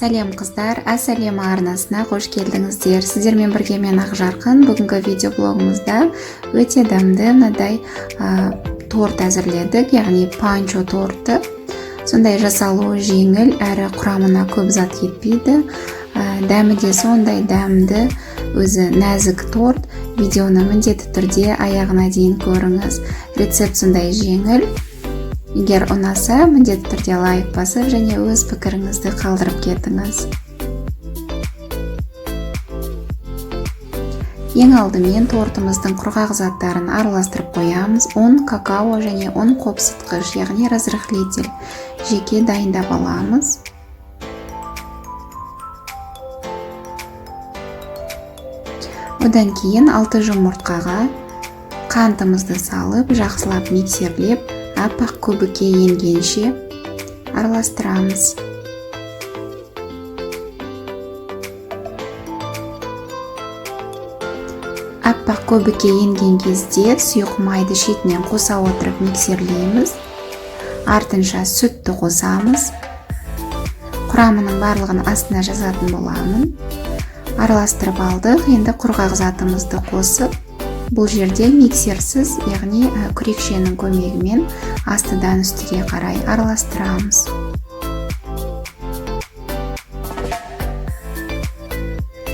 Сәлем қыздар, Әсәлем арнасына қош келдіңіздер. Сіздермен бірге мен Ақжарқын. Бүгінгі видеоблогымызда өте дәмді мынадай торт әзірледік, яғни панчо торты. Сондай жасалуы жеңіл, әрі құрамына көп зат кетпейді. Дәмі де сондай дәмді, өзі нәзік торт. Видеоны міндетті түрде аяғына дейін көріңіз. Рецепт сондай жеңіл. Егер ұнаса, міндетті түрде лайк басып және өз пікіріңізді қалдырып кетіңіз. Ең алдымен тортымыздың құрғақ заттарын араластырып қоямыз. Ұн, какао және ұн қопсытқыш, яғни разрыхлитель жеке дайындап аламыз. Одан кейін 6 жұмыртқаға қантымызды салып, жақсылап миксерлеп, аппақ көбікке енгенше араластырамыз. Аппақ көбікке енген кезде сұйық майды шетінен қоса отырып миксерлейміз. Артынша сүтті қосамыз. Құрамының барлығын астына жазатын боламын. Араластырып алдық. Енді құрғақ затымызды қосып, бұл жерде миксерсіз, яғни күрекшенің көмегімен астыдан үстіге қарай араластырамыз.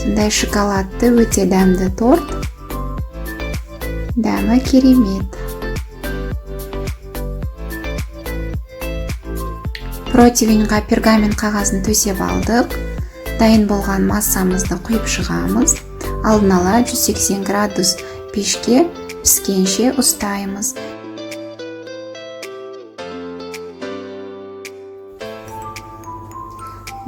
Сондай шоколадты өте дәмді торт. Дәмі керемет. Противеньға пергамент қағазын төсеп алдық. Дайын болған массамызды құйып шығамыз. Алдын ала 180 градус пешке піскенше ұстаймыз.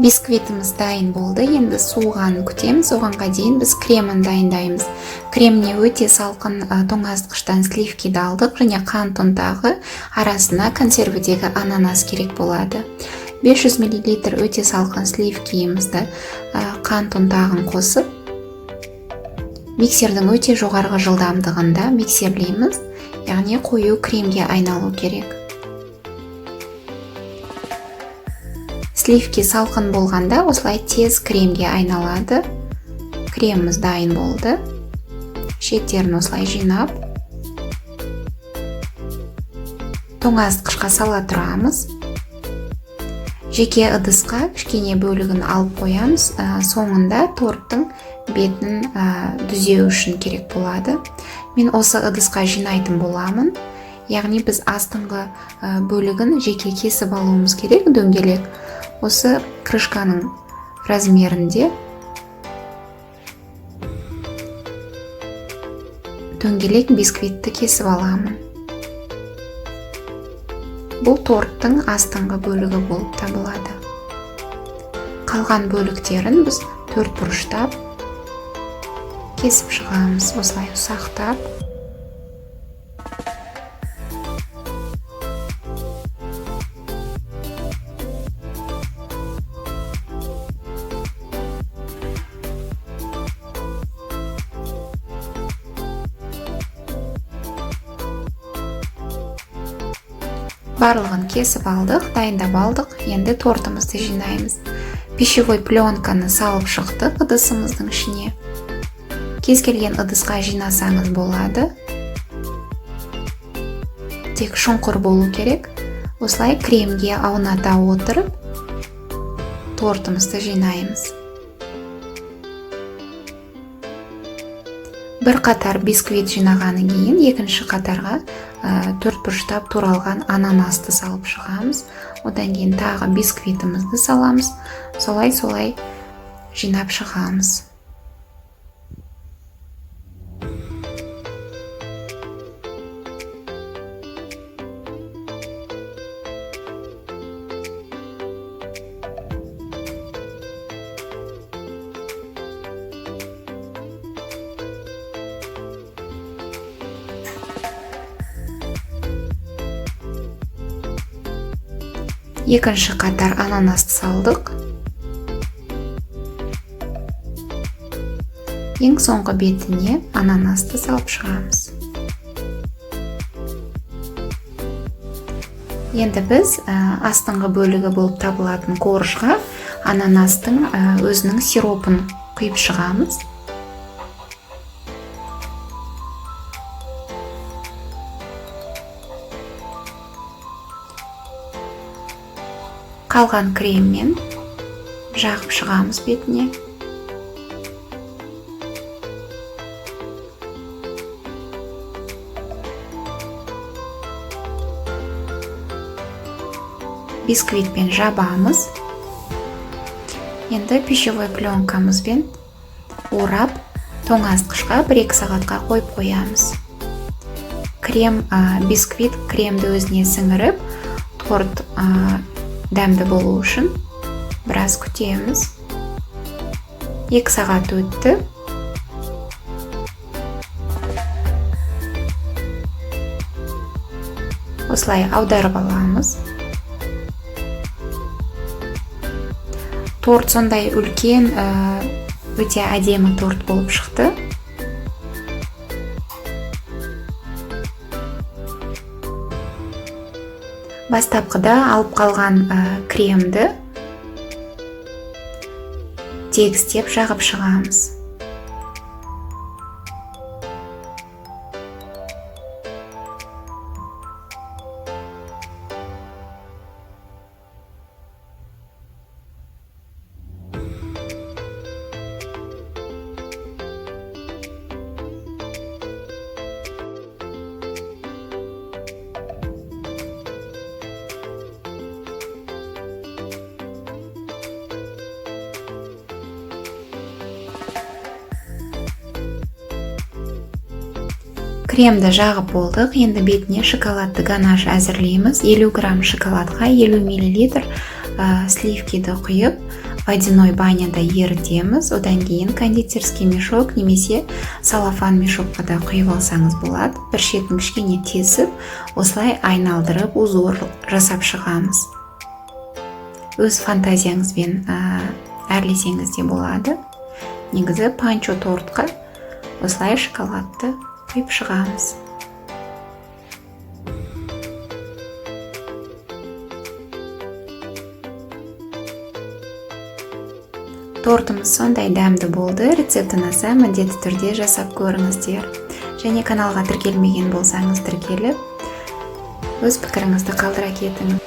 Бисквитіміз дайын болды. Енді суығанын күтеміз. Оғанға дейін біз кремін дайындаймыз. Креміне өте салқын тоңазытқыштан сливкиді алдық және қант ұнтағы арасына консервідегі ананас керек болады. 500 мл өте салқын сливкиімізді қант ұнтағын қосып, миксердің өте жоғарғы жылдамдығында миксерлейміз, яғни қою кремге айналу керек. Сливки салқын болғанда осылай тез кремге айналады. Креміміз дайын болды. Шеттерін осылай жинап, тоңазытқышқа сала тұрамыз. Жеке ыдысқа кішкене бөлігін алып қоямыз. Соңында торттың бетін түзеу үшін керек болады. Мен осы ыдысқа жинайтын боламын. Яғни біз астыңғы бөлігін жеке кесіп алуымыз керек, дөңгелек. Осы крышканың размерінде дөңгелек бисквитті кесіп аламын. Бұл торттың астыңғы бөлігі болып табылады. Қалған бөліктерін біз 4 бұрыштап кесіп шығамыз, осылай ұсақтап. Барлығын кесіп алдық, дайындап алдық. Енді тортымызды жинаймыз. Пищевой пленканы салып шықтық ыдысымыздың ішіне. Кез келген ыдысқа жинасаңыз болады. Тек шұңқыр болу керек. Осылай кремге ауната отырып, тортымызды жинаймыз. Бір қатар бисквит жинағаны кейін, екінші қатарға 4 бұрыштап туралған ананасты салып шығамыз. Одан кейін тағы бисквитімізді саламыз. Солай жинап шығамыз. Екінші қатар ананасты салдық. Ең соңғы бетіне ананасты салып шығамыз. Енді біз астыңғы бөлігі болып табылатын коржға ананастың өзінің сиропын құйып шығамыз. Қалған креммен жағып шығамыз бетіне. Бисквитпен жабамыз. Енді пищевой пленкамызбен орап, тоңазытқышқа 1-2 сағатқа қойып қоямыз. Бисквит кремді өзіне сіңіріп, торт дәмді болу үшін біраз күтеміз. 2 сағат өтті. Осылай аударып аламыз. Торт сондай үлкен, өте әдемі торт болып шықты. Бастапқыда алып қалған кремді тегістеп жағып шығамыз. Кремді жағып болдық. Енді бетіне шоколадты ганаш әзірлейміз. 50 грамм шоколадқа 50 мл сливкиді құйып, водяной баняда ерітеміз. Одан кейін кондитерский мешок немесе салафан мешокқа да құйып алсаңыз болады. Бір шетін кішкене тесіп, осылай айналдырып, узор жасап шығамыз. Өз фантазияңызбен әрлесеңіз де болады. Негізі панчо тортқа осылай шоколадты құйып шығамыз. Тортымыз сондай дәмді болды. Рецепті ұнаса, міндетті түрде жасап көріңіздер. Және каналға тіркелмеген болсаңыз тіркеліп, өз пікіріңізді қалдыра кетіңіз.